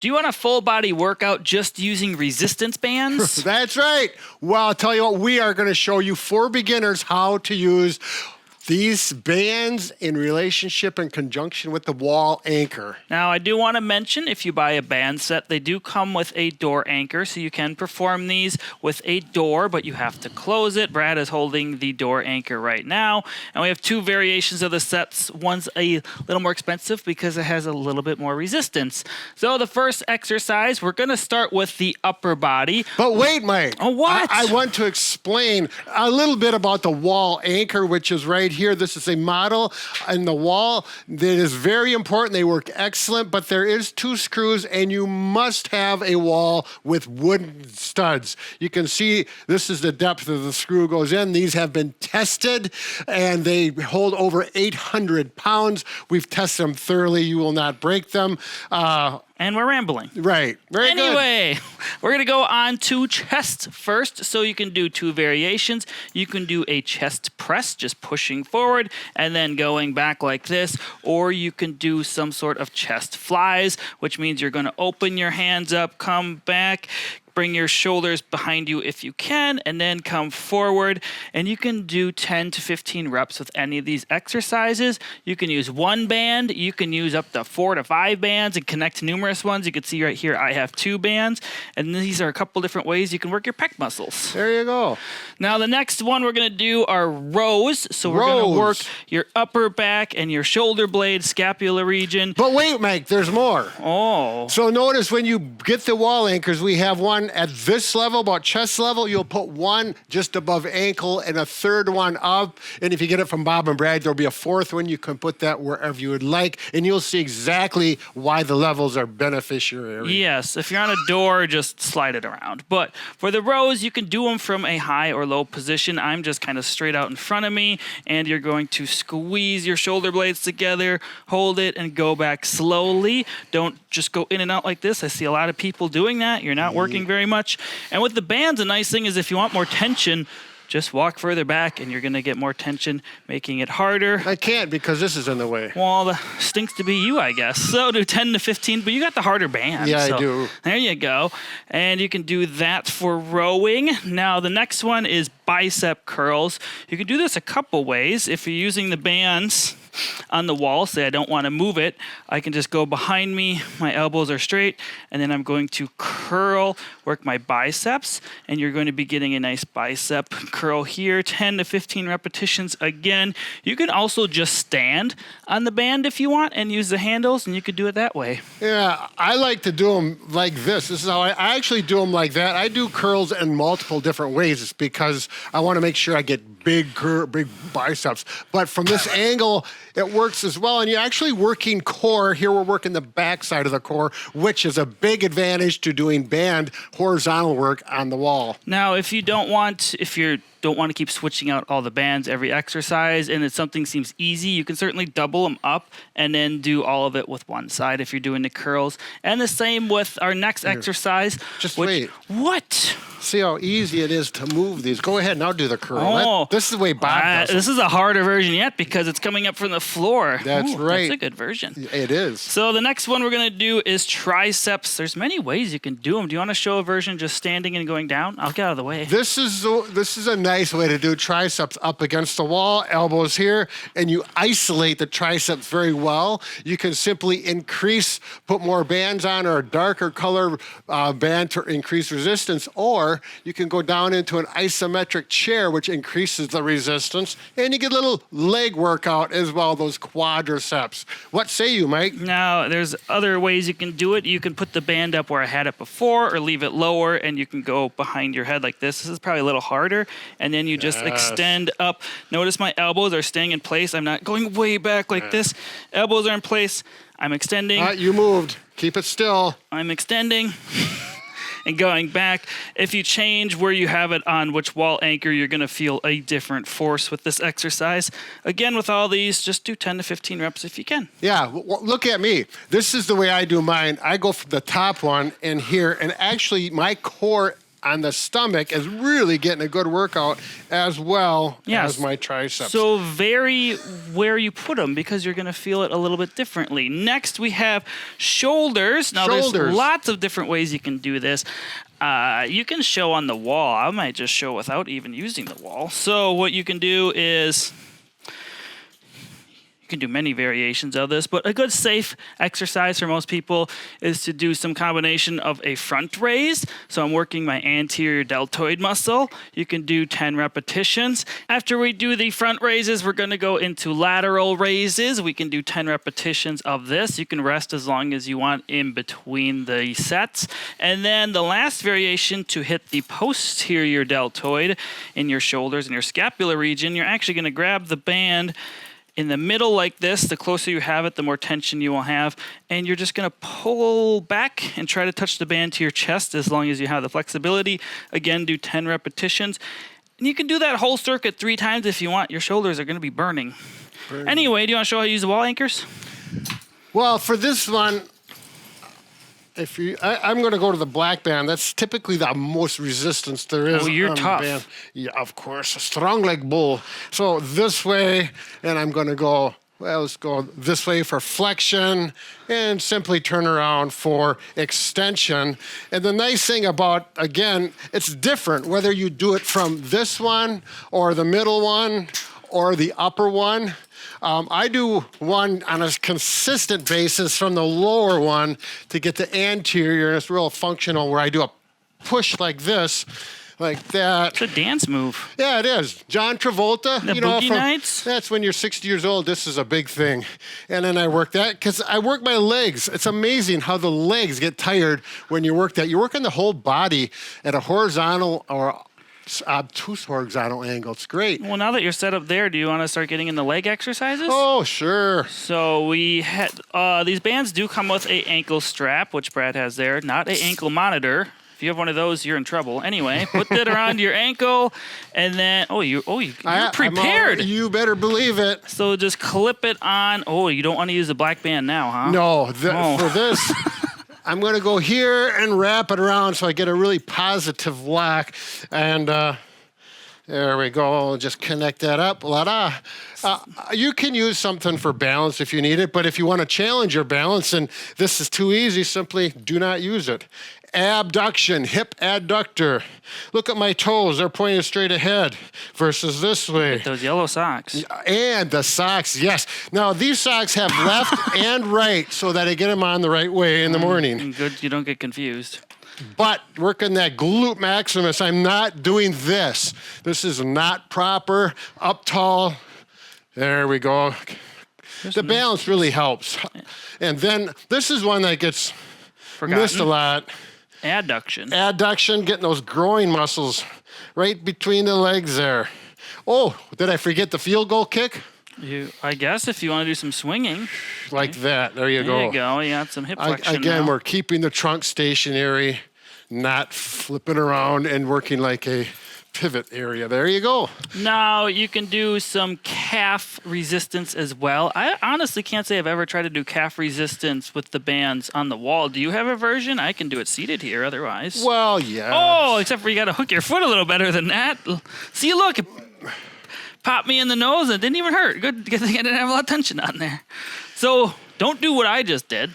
Do you want a full body workout just using resistance bands? That's right. Well, I'll tell you what, we are going to show you for beginners how to use these bands in relationship and conjunction with the wall anchor. Now, I do want to mention, if you buy a band set, they do come with a door anchor, so you can perform these with a door, but you have to close it. Brad is holding the door anchor right now, and we have two variations of the sets. One's a little more expensive because it has a little bit more resistance. So the first exercise, we're going to start with the upper body. But wait, Mike. Oh, what? I want to explain a little bit about the wall anchor, which is right here. This is a model in the wall that is very important. They work excellent, but there is 2 screws, and you must have a wall with wooden studs. You can see this is the depth of the screw goes in. These have been tested, and they hold over 800 pounds. We've tested them thoroughly. You will not break them. And we're rambling. Right. Very good. Anyway, we're going to go on to chest first. So you can do 2 variations. You can do a chest press, just pushing forward and then going back like this. Or you can do some sort of chest flies, which means you're going to open your hands up, come back, bring your shoulders behind you if you can, and then come forward. And you can do 10 to 15 reps with any of these exercises. You can use 1 band. You can use up to 4 to 5 bands and connect numerous ones. You can see right here I have 2 bands. And these are a couple different ways you can work your pec muscles. There you go. Now the next one we're going to do are rows. So we're going to work your upper back and your shoulder blade, scapula region. But wait, Mike, there's more. Oh. So notice when you get the wall anchors, we have one at this level, about chest level. You'll put one just above ankle and a third one up. And if you get it from Bob and Brad, there'll be a 4th one. You can put that wherever you would like. And you'll see exactly why the levels are beneficiary. Yes, if you're on a door, just slide it around. But for the rows, you can do them from a high or low position. I'm just kind of straight out in front of me, and you're going to squeeze your shoulder blades together, hold it, and go back slowly. Don't just go in and out like this. I see a lot of people doing that. You're not working very much. And with the bands, the nice thing is if you want more tension, just walk further back and you're going to get more tension, making it harder. I can't because this is in the way. Well, the stinks to be you, I guess. So do 10 to 15, but you got the harder band. Yeah, so I do. There you go. And you can do that for rowing. Now, the next one is bicep curls. You can do this a couple ways. If you're using the bands on the wall, say I don't want to move it, I can just go behind me, my elbows are straight, and then I'm going to curl, work my biceps, and you're going to be getting a nice bicep curl here, 10 to 15 repetitions again. You can also just stand on the band if you want and use the handles, and you could do it that way. Yeah, I like to do them like this. This is how I actually do them like that. I do curls in multiple different ways. It's because I want to make sure I get big biceps. But from this angle, it works as well. And you're actually working core. Here we're working the back side of the core, which is a big advantage to doing band horizontal work on the wall. Now, if you don't want to keep switching out all the bands every exercise and if something seems easy, you can certainly double them up and then do all of it with one side if you're doing the curls. And the same with our next exercise. Just wait. What? See how easy it is to move these. Go ahead, now do the curl. Oh, this is the way Bob does it. This is a harder version yet because it's coming up from the floor. That's right. That's a good version. It is. So the next one we're going to do is triceps. There's many ways you can do them. Do you want to show a version just standing and going down? I'll get out of the way. This is a nice way to do triceps up against the wall, elbows here, and you isolate the triceps very well. You can simply put more bands on or a darker color band to increase resistance, or you can go down into an isometric chair, which increases the resistance, and you get a little leg workout as well, those quadriceps. What say you, Mike? Now, there's other ways you can do it. You can put the band up where I had it before or leave it lower, and you can go behind your head like this. This is probably a little harder, and then you just extend up. Notice my elbows are staying in place. I'm not going way back like this. Elbows are in place. I'm extending. You moved. Keep it still. I'm extending. And going back, if you change where you have it on which wall anchor, you're going to feel a different force with this exercise. Again, with all these, just do 10 to 15 reps if you can. Yeah, look at me. This is the way I do mine. I go from the top one and here, and actually my core on the stomach is really getting a good workout as well as my triceps. So vary where you put them because you're going to feel it a little bit differently. Next, we have shoulders. Now, there's lots of different ways you can do this. You can show on the wall. I might just show without even using the wall. So what you can do is can do many variations of this, but a good safe exercise for most people is to do some combination of a front raise. So I'm working my anterior deltoid muscle. You can do 10 repetitions. After we do the front raises, we're going to go into lateral raises. We can do 10 repetitions of this. You can rest as long as you want in between the sets. And then the last variation to hit the posterior deltoid in your shoulders and your scapular region, you're actually going to grab the band in the middle like this. The closer you have it, the more tension you will have. And you're just going to pull back and try to touch the band to your chest as long as you have the flexibility. Again, do 10 repetitions. And you can do that whole circuit 3 times if you want. Your shoulders are going to be burning. Anyway, do you want to show how you use the wall anchors? Well, for this one, I'm going to go to the black band. That's typically the most resistance there is. Oh, you're tough. The band. Yeah, of course. A strong like bull. So this way, and I'm going to go, well, let's go this way for flexion and simply turn around for extension. And the nice thing about, again, it's different whether you do it from this one or the middle one or the upper one. I do one on a consistent basis from the lower one to get the anterior, and it's real functional where I do a push like this, like that. It's a dance move. Yeah, it is. John Travolta. The Boogie Nights? That's when you're 60 years old. This is a big thing. And then I work that because I work my legs. It's amazing how the legs get tired when you work that. You're working the whole body at a horizontal or obtuse horizontal angle. It's great. Well, now that you're set up there, do you want to start getting in the leg exercises? Oh, sure. So we had these bands do come with a ankle strap, which Brad has there, not a ankle monitor. If you have one of those, you're in trouble. Anyway, put that around your ankle, and then you're prepared. You better believe it. So just clip it on. Oh, you don't want to use the black band now, huh? No, for this. I'm going to go here and wrap it around so I get a really positive lock. And there we go. I'll just connect that up. La-da. You can use something for balance if you need it, but if you want to challenge your balance and this is too easy, simply do not use it. Abduction, hip adductor. Look at my toes. They're pointed straight ahead versus this way. Those yellow socks. And the socks, yes. Now, these socks have left and right so that I get them on the right way in the morning. Good, you don't get confused. But working that glute maximus, I'm not doing this. This is not proper. Up tall. There we go. The balance really helps. And then this is one that gets missed a lot. Adduction. Adduction, getting those groin muscles right between the legs there. Oh, did I forget the field goal kick? I guess if you want to do some swinging. Like that. There you go. There you go. You got some hip flexion Again, now. we're keeping the trunk stationary, not flipping around and working like a pivot area. There you go. Now you can do some calf resistance as well. I honestly can't say I've ever tried to do calf resistance with the bands on the wall. Do you have a version? I can do it seated here otherwise. Well, yeah. Oh, except for you got to hook your foot a little better than that. See, look, it popped me in the nose and it didn't even hurt. Good thing I didn't have a lot of tension on there. So don't do what I just did.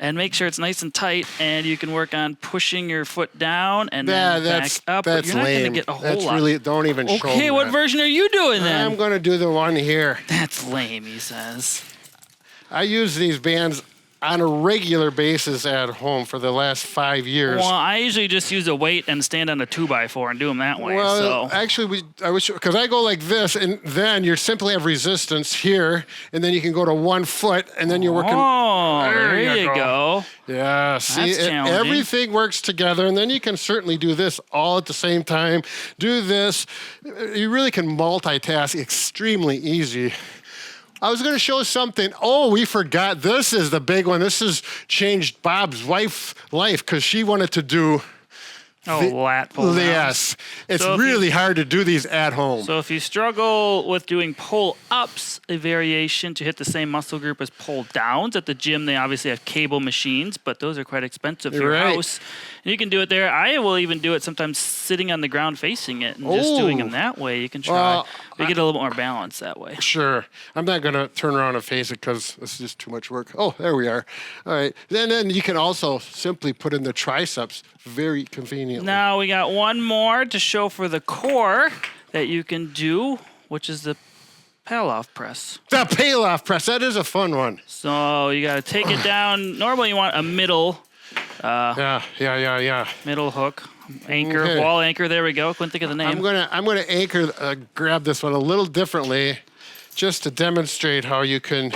And make sure it's nice and tight, and you can work on pushing your foot down and then back up. That's You're not lame. Going to get a whole lot. Really, don't even show me Okay, what that. version are you doing then? I'm going to do the one here. That's lame, he says. I use these bands on a regular basis at home for the last 5 years. Well, I usually just use a weight and stand on a 2x4 and do them that way. Well, so. actually, because I go like this, and then you simply have resistance here, and then you can go to 1 foot, and then you're working. Oh, there you go. Yeah, see, That's challenging. everything works together, and then you can certainly do this all at the same time. Do this. You really can multitask extremely easy. I was going to show something. Oh, we forgot. This is the big one. This has changed Bob's wife's life because she wanted to do lat pull downs. Yes. It's So if really hard to do these at home. So if you struggle with doing pull-ups, a variation to hit the same muscle group as pull-downs, at the gym they obviously have cable machines, but those are quite expensive for your Right. house. And you can do it there. I will even do it sometimes sitting on the ground facing it and just doing them that way. You can try. Well, you get a little more balance that way. Sure. I'm not going to turn around and face it because it's just too much work. Oh, there we are. All right. Then you can also simply put in the triceps very conveniently. Now we got one more to show for the core that you can do, which is the pull-off press. The peel-off press. That is a fun one. So you got to take it down. Normally you want a middle middle hook, anchor, Okay. wall anchor. There we go. Couldn't think of the name. I'm gonna anchor grab this one a little differently, just to demonstrate how you can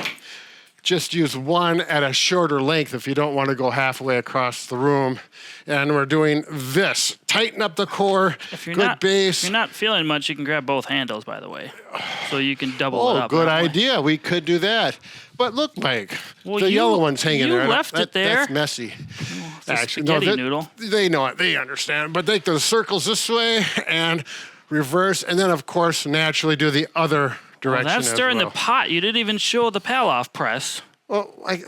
just use one at a shorter length if you don't want to go halfway across the room. And we're doing this. Tighten up the core. If you're Good base. If you're not feeling much, you can grab both handles, by the way, so you can double it Oh, up. good that way. idea. We could do that. But look, Mike, Well, the you- yellow one's hanging you there. left it there. That's messy. It's a spaghetti noodle. They know it. They understand. But take those circles this way and reverse, and then of course naturally do the other Well, direction. that's as stirring well. the pot. You didn't even show the pull-off press. Well, I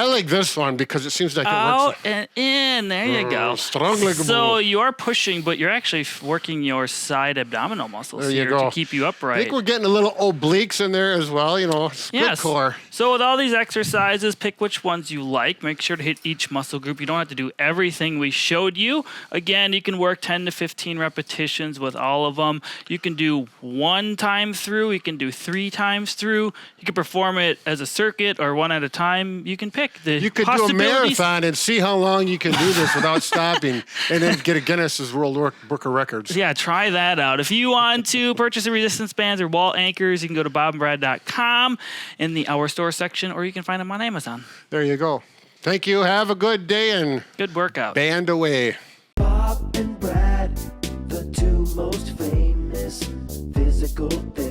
like this one because it seems like it Out works. and in. There you go. Strong leg So move. you are pushing, but you're actually working your side abdominal muscles There you here go. to keep you I upright. think we're getting a little obliques in there as well. You know, it's good core. So with all these exercises, pick which ones you like. Make sure to hit each muscle group. You don't have to do everything we showed you. Again, you can work 10 to 15 repetitions with all of them. You can do one time through. You can do 3 times through. You can perform it as a circuit or one at a time. You can pick. The You could do a possibilities- marathon and see how long you can do this without stopping, and then get a Guinness's World Book of Records. Yeah, try that out. If you want to purchase the resistance bands or wall anchors, you can go to bobandbrad.com in the Our Store section, or you can find them on Amazon. There you go. Thank you. Have a good day and Good workout. band away. Bob and Brad, the two most famous physical therapists.